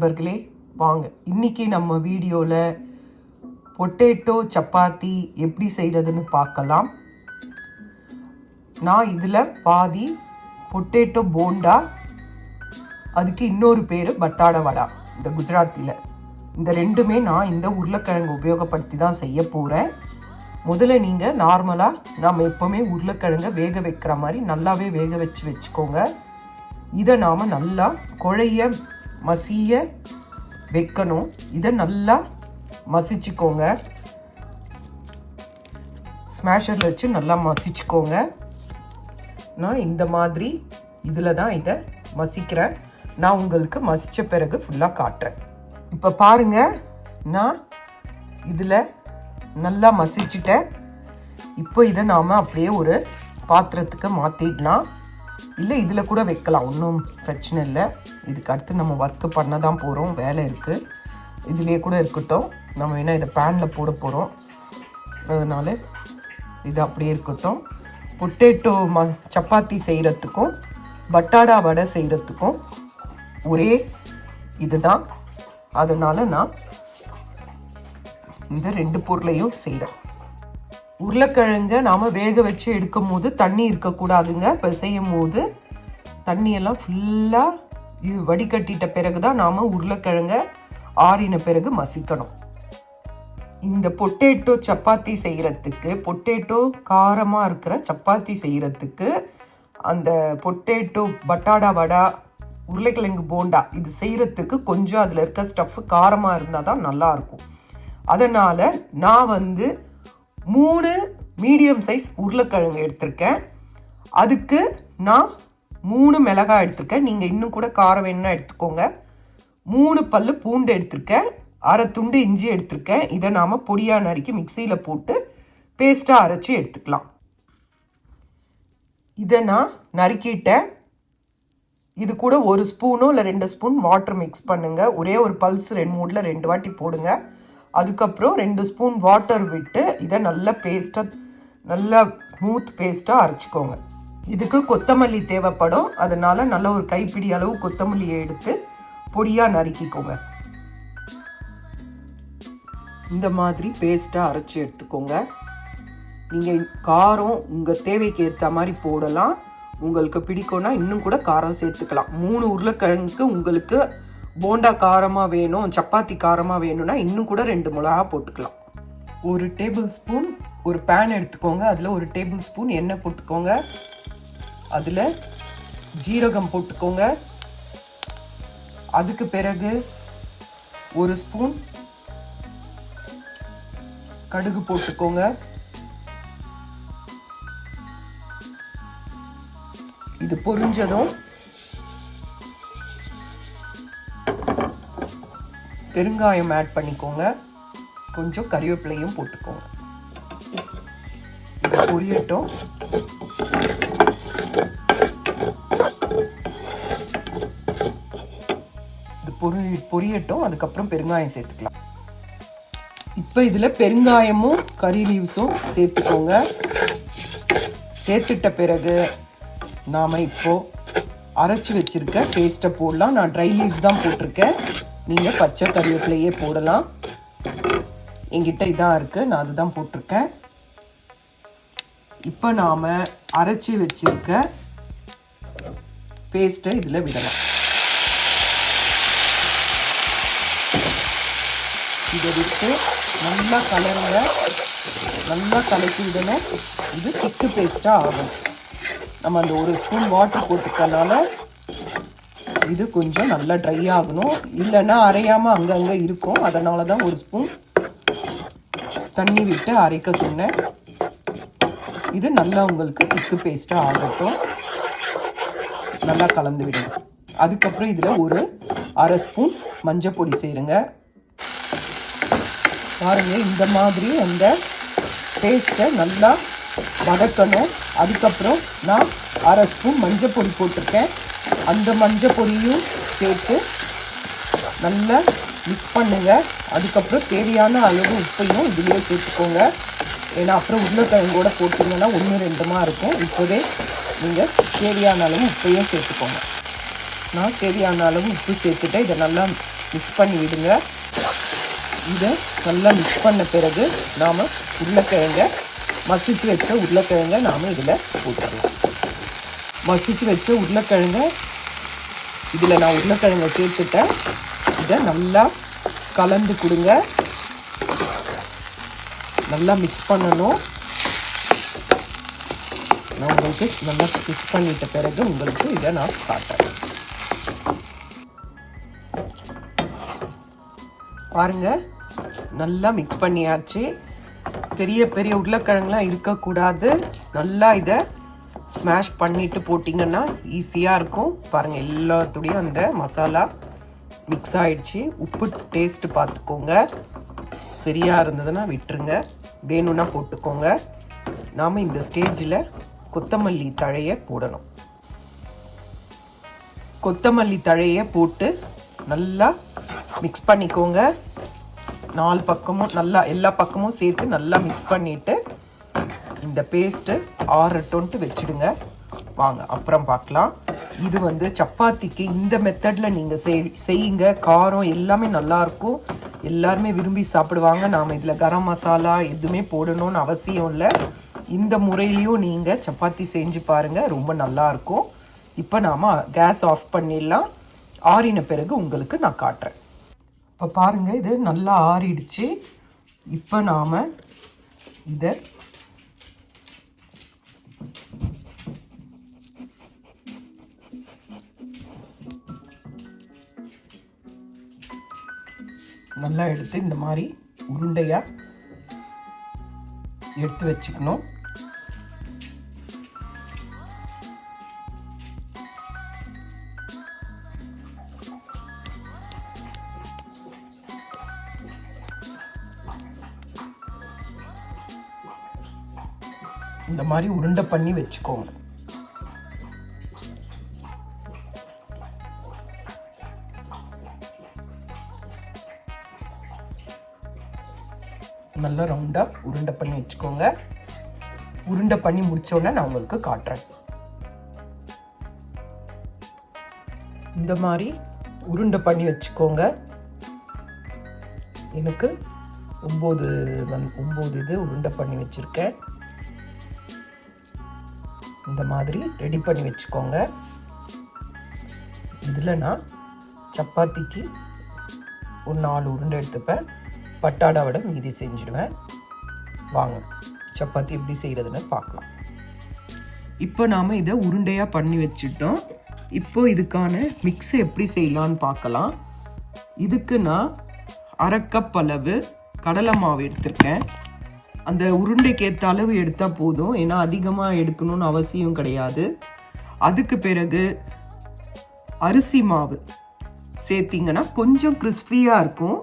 நண்பர்களே வாங்க இன்னைக்கு நம்ம வீடியோவில் பொட்டேட்டோ சப்பாத்தி எப்படி செய்கிறதுன்னு பார்க்கலாம். நான் இதில் பாதி பொட்டேட்டோ போண்டா, அதுக்கு இன்னொரு பேர் பட்டாடா வடா இந்த குஜராத்தியில், இந்த ரெண்டுமே நான் இந்த உருளைக்கிழங்கு உபயோகப்படுத்தி தான் செய்ய போகிறேன். முதல்ல நீங்கள் நார்மலாக நம்ம எப்போவுமே உருளைக்கிழங்கை வேக வைக்கிற மாதிரி நல்லாவே வேக வச்சுக்கோங்க. இதை நாம் நல்லா குழைய மசிய வைக்கணும். இதை நல்லா மசிச்சுக்கோங்க. ஸ்மேஷரில் வச்சு நல்லா மசிச்சுக்கோங்க. நான் இந்த மாதிரி இதில் தான் இதை மசிக்கிறேன். நான் உங்களுக்கு மசித்த பிறகு ஃபுல்லாக காட்டுறேன். இப்போ பாருங்கள், நான் இதில் நல்லா மசிச்சுட்டேன். இப்போ இதை நாம் அப்படியே ஒரு பாத்திரத்துக்கு மாற்றிடலாம். இல்லை இதில் கூட வைக்கலாம், ஒன்றும் பிரச்சனை இல்லை. இதுக்கு அடுத்து நம்ம ஒர்க்கு பண்ண தான் போகிறோம், வேலை இருக்குது. இதிலே கூட இருக்கட்டும், நம்ம வேணால் இதை பேனில் போட போகிறோம், அதனால் இது அப்படியே இருக்கட்டும். பொட்டேட்டோ சப்பாத்தி செய்கிறதுக்கும் பட்டாடா வடை செய்கிறதுக்கும் ஒரே இதுதான். அதனால் நான் இந்த ரெண்டு பொருளையும் செய்கிறேன். உருளைக்கிழங்க நாம் வேக வச்சு எடுக்கும் போது தண்ணி இருக்கக்கூடாதுங்க. பிசையும் போது தண்ணியெல்லாம் ஃபுல்லாக வடிகட்டிட்ட பிறகு தான் நாம் உருளைக்கிழங்க ஆறின பிறகு மசிக்கணும். இந்த பொட்டேட்டோ சப்பாத்தி செய்கிறதுக்கு, பொட்டேட்டோ காரமாக இருக்கிற சப்பாத்தி செய்கிறதுக்கு, அந்த பொட்டேட்டோ பட்டாடா வடா, உருளைக்கிழங்கு போண்டா இது செய்கிறதுக்கு கொஞ்சம் அதில் இருக்க ஸ்டஃப்பு காரமாக இருந்தால் தான் நல்லாயிருக்கும். அதனால் நான் 3 மீடியம் சைஸ் உருளைக்கிழங்கு எடுத்திருக்கேன். அதுக்கு நான் 3 மிளகாய் எடுத்திருக்கேன். நீங்கள் இன்னும் கூட காரம் வேணும்னா எடுத்துக்கோங்க. 3 பல்லு பூண்டு எடுத்திருக்கேன். அரை துண்டு இஞ்சி எடுத்திருக்கேன். இதை நாம் பொடியாக நறுக்கி மிக்சியில் போட்டு பேஸ்ட்டாக அரைச்சி எடுத்துக்கலாம். இதை நான் நறுக்கிட்டேன். இது கூட 1 ஸ்பூனோ இல்லை 2 ஸ்பூன் வாட்டர் மிக்ஸ் பண்ணுங்கள். ஒரே ஒரு பல்ஸ் 2 மூடில் 2 வாட்டி போடுங்க. அதுக்கப்புறம் 2 ஸ்பூன் வாட்டர் விட்டு இதை நல்லா பேஸ்ட்டாக, நல்லா ஸ்மூத் பேஸ்ட்டாக அரைச்சிக்கோங்க. இதுக்கு கொத்தமல்லி தேவைப்படும். அதனால் நல்ல ஒரு கைப்பிடி அளவு கொத்தமல்லியை எடுத்து பொடியாக நறுக்கிக்கோங்க. இந்த மாதிரி பேஸ்ட்டாக அரைச்சி எடுத்துக்கோங்க. நீங்கள் காரம் உங்கள் தேவைக்கு ஏற்ற மாதிரி போடலாம். உங்களுக்கு பிடிக்கும்னா இன்னும் கூட காரம் சேர்த்துக்கலாம். 3 உருளைக்கிழங்குக்கு உங்களுக்கு போண்டா காரமாக வேணும், சப்பாத்தி காரமாக வேணும்னா இன்னும் கூட 2 மிளகா போட்டுக்கலாம். 1 டேபிள் ஸ்பூன் ஒரு பேன் எடுத்துக்கோங்க. அதில் 1 டேபிள் ஸ்பூன் எண்ணெய் போட்டுக்கோங்க. அதில் ஜீரகம் போட்டுக்கோங்க. அதுக்கு பிறகு 1 ஸ்பூன் கடுகு போட்டுக்கோங்க. இது பொரிஞ்சதும் பெருங்காயம் ஆட் பண்ணிக்கோங்க. கொஞ்சம் கறிவேப்பிலையும் போட்டுக்கோங்க. இது பொரியட்டும். இது பொரியட்டும். அதுக்கப்புறம் பெருங்காயம் சேர்த்துக்கலாம். இப்போ இதில் பெருங்காயமும் கறி லீவ்ஸும் சேர்த்துக்கோங்க. சேர்த்துட்ட பிறகு நாம் இப்போது அரைச்சி வச்சிருக்க பேஸ்ட்டை போடலாம். நான் ட்ரை லீவ்ஸ் தான் போட்டிருக்கேன். நீங்கள் பச்சை கறிவேப்பிலையே போடலாம். என்கிட்ட இதான் இருக்குது, நான் அதுதான் போட்டிருக்கேன். இப்போ நாம் அரைச்சி வச்சிருக்க பேஸ்ட்டை இதில் விடலாம். இதை விட்டு நல்லா கலருங்க. நல்லா கலக்கி விடணும். இது திக்கு பேஸ்ட்டாக ஆகும். நம்ம அந்த 1 ஸ்பூன் வாட்டர் போட்டுக்கனால இது கொஞ்சம் நல்லா ட்ரை ஆகணும். இல்லைன்னா அரையாமல் அங்கங்கே இருக்கும். அதனால தான் 1 ஸ்பூன் தண்ணி விட்டு அரைக்க சொன்னேன். இது நல்லா உங்களுக்கு திக்கு பேஸ்ட்டாக ஆகட்டும். நல்லா கலந்து விடுங்க. அதுக்கப்புறம் இதில் ஒரு அரை ஸ்பூன் மஞ்சள் பொடி சேருங்க. பாருங்கள், இந்த மாதிரி அந்த பேஸ்ட்டை நல்லா வதக்கணும். அதுக்கப்புறம் நான் அரை ஸ்பூன் மஞ்சள் பொடி போட்டிருக்கேன். அந்த மஞ்சள் பொடியும் சேர்த்து நல்லா மிக்ஸ் பண்ணுங்க. அதுக்கப்புறம் தேவையான அளவு உப்பையும் இதுலேயே சேர்த்துக்கோங்க. ஏன்னா அப்புறம் உருளைக்கிழங்கோட போட்டிங்கன்னா 1-2 இருக்கும். இப்போதே நீங்கள் தேவையான அளவு உப்பையும் சேர்த்துக்கோங்க. நான் தேவையான அளவு உப்பு சேர்த்துட்டு இதை நல்லா மிக்ஸ் பண்ணி விடுங்க. இதை நல்லா மிக்ஸ் பண்ண பிறகு நாம் உருளைக்கிழங்க மசிச்சு வச்ச உருளைக்கிழங்க நாம் இதில் போட்டுடலாம். மசிச்சு வச்ச உருளைக்கிழங்க இதில் நான் உருளைக்கிழங்க சேர்த்துட்டேன். இதை நல்லா கலந்து கொடுங்க. நல்லா மிக்ஸ் பண்ணணும். நான் உங்களுக்கு நல்லா மிக்ஸ் பண்ணிட்ட பிறகு உங்களுக்கு இதை நான் காட்டுறேன். பாருங்க, நல்லா மிக்ஸ் பண்ணியாச்சு. பெரிய பெரிய உருளைக்கிழங்குலாம் இருக்கக்கூடாது. நல்லா இதை ஸ்மாஷ் பண்ணிட்டு போட்டிங்கன்னா ஈஸியாக இருக்கும். பாருங்கள், எல்லாத்துடையும் அந்த மசாலா மிக்ஸ் ஆயிடுச்சு. உப்பு டேஸ்ட்டு பார்த்துக்கோங்க. சரியாக இருந்ததுன்னா விட்டுருங்க, வேணும்னா போட்டுக்கோங்க. நாம் இந்த ஸ்டேஜில் கொத்தமல்லி தழையை போடணும். கொத்தமல்லி தழையை போட்டு நல்லா மிக்ஸ் பண்ணிக்கோங்க. 4 பக்கமும் நல்லா எல்லா பக்கமும் சேர்த்து நல்லா மிக்ஸ் பண்ணிவிட்டு இந்த பேஸ்ட்டு ஆறட்டும்ட்டு வச்சுடுங்க. வாங்க அப்புறம் பார்க்கலாம். இது வந்து சப்பாத்திக்கு இந்த மெத்தடில் நீங்கள் செய்யுங்க. காரம் எல்லாமே நல்லாயிருக்கும். எல்லாருமே விரும்பி சாப்பிடுவாங்க. நாம் இதில் கரம் மசாலா எதுவுமே போடணும்னு அவசியம் இல்லை. இந்த முறையிலையும் நீங்கள் சப்பாத்தி செஞ்சு பாருங்கள், ரொம்ப நல்லாயிருக்கும். இப்போ நாம் கேஸ் ஆஃப் பண்ணிடலாம். ஆறின பிறகு உங்களுக்கு நான் காட்டுறேன். இப்போ பாருங்கள், இது நல்லா ஆறிடுச்சு. இப்போ நாம் இதை நல்லா எடுத்து இந்த மாதிரி உருண்டையாக எடுத்து வச்சுக்கணும். இந்த மாதிரி உருண்டை பண்ணி வச்சுக்கோங்க. நல்லா ரவுண்டாக உருண்டை பண்ணி வச்சுக்கோங்க. உருண்டை பண்ணி முடிச்சோடனே நான் உங்களுக்கு காட்டுறேன். இந்த மாதிரி உருண்டை பண்ணி வச்சுக்கோங்க. எனக்கு 9 இது உருண்டை பண்ணி வச்சுருக்கேன். இந்த மாதிரி ரெடி பண்ணி வச்சுக்கோங்க. இதில் நான் சப்பாத்திக்கு ஒரு 4 உருண்டை எடுத்துப்பேன். பட்டாடா விட மீதி செஞ்சுடுவேன். வாங்க சப்பாத்தி எப்படி செய்கிறதுன்னு பார்க்கலாம். இப்போ நாம் இதை உருண்டையாக பண்ணி வச்சுட்டோம். இப்போ இதுக்கான மிக்ஸ் எப்படி செய்யலான்னு பார்க்கலாம். இதுக்கு நான் 1/2 கப் அளவு கடலை மாவு எடுத்திருக்கேன். அந்த உருண்டைக்கு ஏற்ற அளவு எடுத்தால் போதும், ஏன்னா அதிகமாக எடுக்கணும்னு அவசியம் கிடையாது. அதுக்கு பிறகு அரிசி மாவு சேர்த்திங்கன்னா கொஞ்சம் கிறிஸ்பியாக இருக்கும்.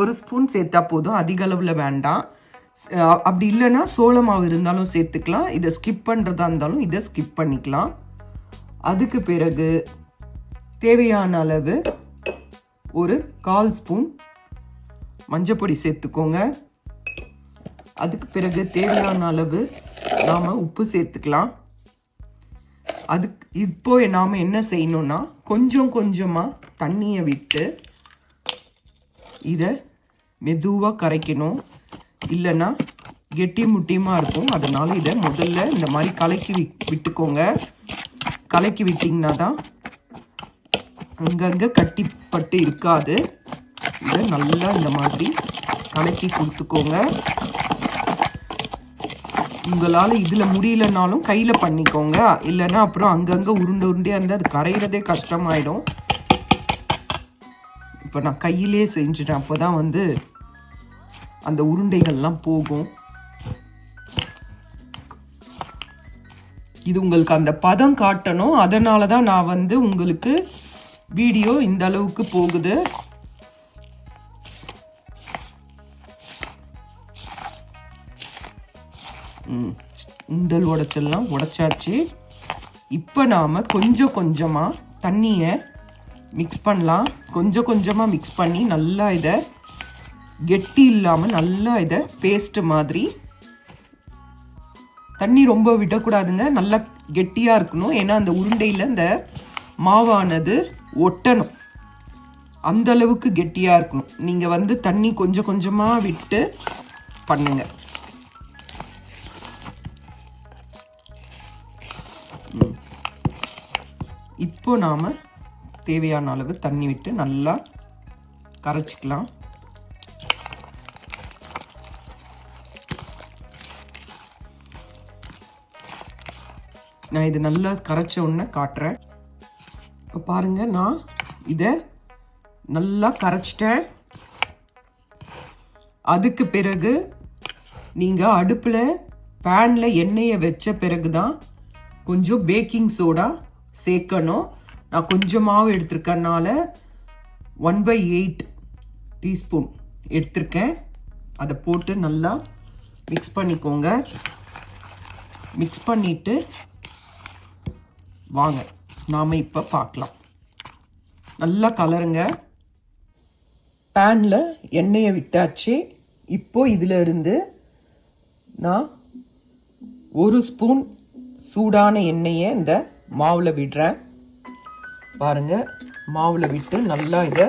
1 ஸ்பூன் சேர்த்தா போதும், அதிக அளவில் வேண்டாம். அப்படி இல்லைன்னா சோள மாவு இருந்தாலும் சேர்த்துக்கலாம். இதை ஸ்கிப் பண்ணுறதா இருந்தாலும் இதை ஸ்கிப் பண்ணிக்கலாம். அதுக்கு பிறகு தேவையான அளவு ஒரு 1/4 ஸ்பூன் மஞ்சப்பொடி சேர்த்துக்கோங்க. அதுக்கு பிறகு தேவையான அளவு நாம் உப்பு சேர்த்துக்கலாம். இப்போ நாம் என்ன செய்யணும்னா கொஞ்சம் கொஞ்சமாக தண்ணியை விட்டு இதை மெதுவாக கரைக்கணும். இல்லைன்னா கெட்டி முட்டியமாக இருக்கும். அதனால் இதை முதல்ல இந்த மாதிரி கலக்கி விட்டுக்கோங்க. கலக்கி விட்டிங்கன்னா தான் அங்கங்கே கட்டிப்பட்டு இருக்காது. இதை நல்லா இந்த மாதிரி கலக்கி கொடுத்துக்கோங்க. உங்களால் இதில் முடியலனாலும் கையில் பண்ணிக்கோங்க. இல்லைன்னா அப்புறம் அங்கங்கே உருண்டையாக இருந்தால் அது கரைகிறதே கஷ்டமாயிடும். இப்போ நான் கையிலே செஞ்சுட்டேன். அப்போ தான் வந்து அந்த உருண்டைகள்லாம் போகும். இது உங்களுக்கு அந்த பதம் காட்டணும். அதனால தான் நான் வந்து உங்களுக்கு வீடியோ இந்த அளவுக்கு போகுது. உண்டல் உடைச்செல்லாம் உடைச்சாச்சு. இப்போ நாம் கொஞ்சம் கொஞ்சமாக தண்ணியை மிக்ஸ் பண்ணலாம். கொஞ்சம் கொஞ்சமாக மிக்ஸ் பண்ணி நல்லா இதை கெட்டி இல்லாமல் நல்லா இதை பேஸ்ட் மாதிரி, தண்ணி ரொம்ப விடக்கூடாதுங்க, நல்லா கெட்டியாக இருக்கணும். ஏன்னா அந்த உருண்டையில் இந்த மாவானது ஒட்டணும். அந்த அளவுக்கு கெட்டியாக இருக்கணும். நீங்கள் தண்ணி கொஞ்சம் கொஞ்சமாக விட்டு பண்ணுங்க. இப்போ நாம் தேவையான அளவு தண்ணி விட்டு நல்லா கரைச்சிக்கலாம். நான் இது நல்லா கரைச்ச உடனே காட்டுறேன். இப்போ பாருங்கள், நான் இதை நல்லா கரைச்சிட்டேன். அதுக்கு பிறகு நீங்கள் அடுப்பில் பேனில் எண்ணெயை வச்ச பிறகு தான் கொஞ்சம் பேக்கிங் சோடா சேர்க்கணும். நான் கொஞ்சம் மாவு எடுத்திருக்கனால 1/8 டீஸ்பூன் எடுத்திருக்கேன். அதை போட்டு நல்லா மிக்ஸ் பண்ணிக்கோங்க. மிக்ஸ் பண்ணிவிட்டு வாங்க நாம் இப்போ பார்க்கலாம். நல்லா கலருங்க. பேனில் எண்ணெயை விட்டாச்சு. இப்போ இதில் இருந்து நான் 1 ஸ்பூன் சூடான எண்ணெயை இந்த மாவில் விடுறேன். பாருங்க, மாவில் விட்டு நல்லா இதை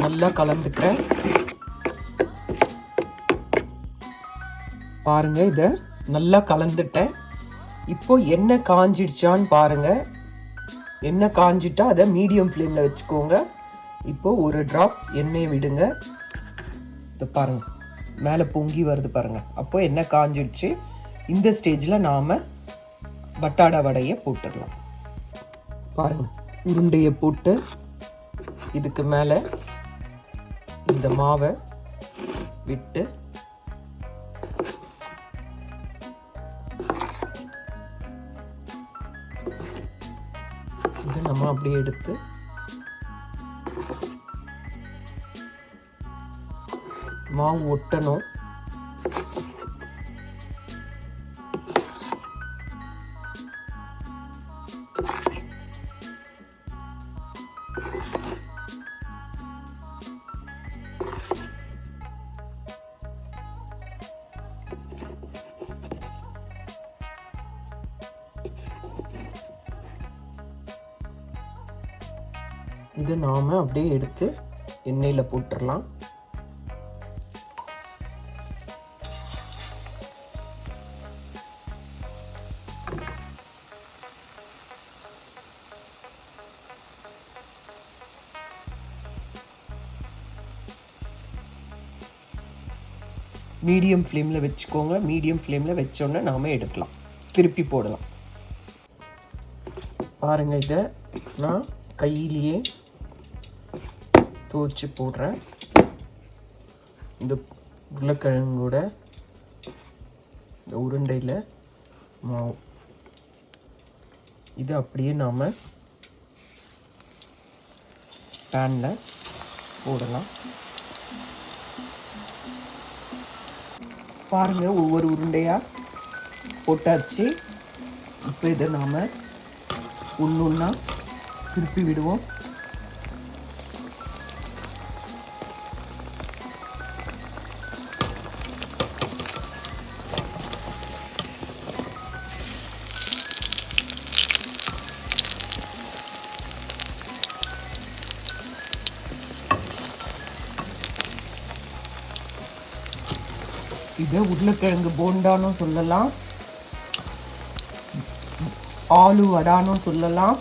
நல்லா கலந்துக்கிறேன். பாருங்க, இதை நல்லா கலந்துட்டேன். இப்போ எண்ணெய் காஞ்சிடுச்சான்னு பாருங்க. எண்ணெய் காஞ்சிட்டா அதை மீடியம் ஃப்ளேமில் வச்சுக்கோங்க. இப்போ ஒரு ட்ராப் எண்ணெயை விடுங்க. இதை பாருங்க, மேலே பொங்கி வருது பாருங்க. அப்போ எண்ணெய் காஞ்சிடுச்சு. இந்த ஸ்டேஜில் நாம் பட்டாடா வடையை போட்டுடலாம். பாருங்க, உருண்டையை போட்டு இதுக்கு மேலே இந்த மாவை விட்டு இதை நம்ம அப்படியே எடுத்து மாவு ஒட்டணும். இதை நாம அப்படியே எடுத்து எண்ணெயில் போட்டுடலாம். மீடியம் ஃப்ளேமில் வச்சுக்கோங்க. மீடியம் ஃப்ளேமில் வச்சோன்னே நாம் எடுக்கலாம், திருப்பி போடலாம். பாருங்கள், இதை நான் கையிலேயே துவச்சி போடுறேன். இந்த உருளைக்கிழங்கோட இந்த உருண்டையில் மாவு இது அப்படியே நாம் பேனில் போடலாம். பாருங்க, ஒவ்வொரு உருண்டையாக போட்டாச்சு. இப்போ இதை நாம் ஒன்றா திருப்பி விடுவோம். இதை உருளைக்கிழங்கு போண்டான்னு சொல்லலாம், ஆலு வடான்னு சொல்லலாம்,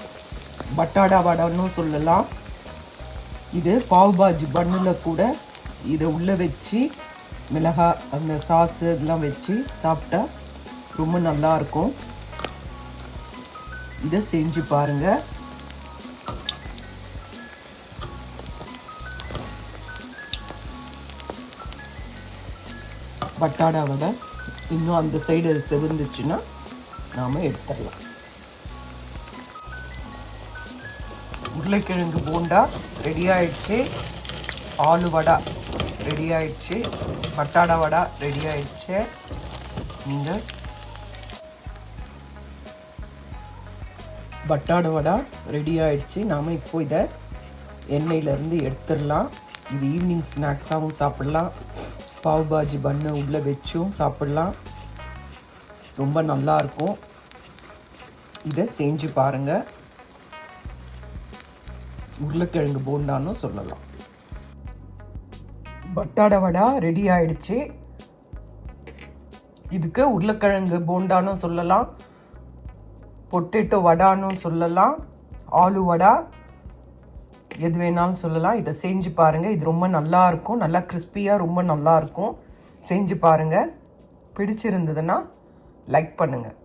பட்டாடா வடான்னு சொல்லலாம். இது பாவ் பாஜி பன்னில் கூட இதை உள்ளே வச்சு மிளகாய் அந்த சாஸு இதெல்லாம் வச்சு சாப்பிட்டா ரொம்ப நல்லாயிருக்கும். இதை செஞ்சு பாருங்கள். பட்டாடா வடை இன்னும் அந்த சைடு செவந்துச்சுன்னா நாம் எடுத்துடலாம். உருளைக்கிழங்கு போண்டா ரெடி ஆயிடுச்சு, ஆலு வடை ரெடி ஆயிடுச்சு, பட்டாடா வடை ரெடி ஆயிடுச்சு. நீங்கள் பட்டாடா வடை ரெடி ஆயிடுச்சு. நாம் இப்போ இதை எண்ணெயிலேருந்து எடுத்துடலாம். இது ஈவினிங் ஸ்நாக்ஸாகவும் சாப்பிட்லாம், பாவ் பாஜி பண்ணு உள்ளே வச்சும் சாப்பிட்லாம். ரொம்ப நல்லாயிருக்கும். இதை செஞ்சு பாருங்கள். உருளைக்கிழங்கு போண்டான்னு சொல்லலாம். பட்டாடை வடை ரெடி ஆயிடுச்சு. இதுக்கு உருளைக்கிழங்கு போண்டான்னு சொல்லலாம், பொட்டேட்டோ வடான்னு சொல்லலாம், ஆலு வடா, எது வேணாலும் சொல்லலாம். இதை செஞ்சு பாருங்கள். இது ரொம்ப நல்லா இருக்கும், நல்லா கிறிஸ்பியாக ரொம்ப நல்லா இருக்கும். செஞ்சு பாருங்கள். பிடிச்சிருந்ததுன்னா லைக் பண்ணுங்கள்.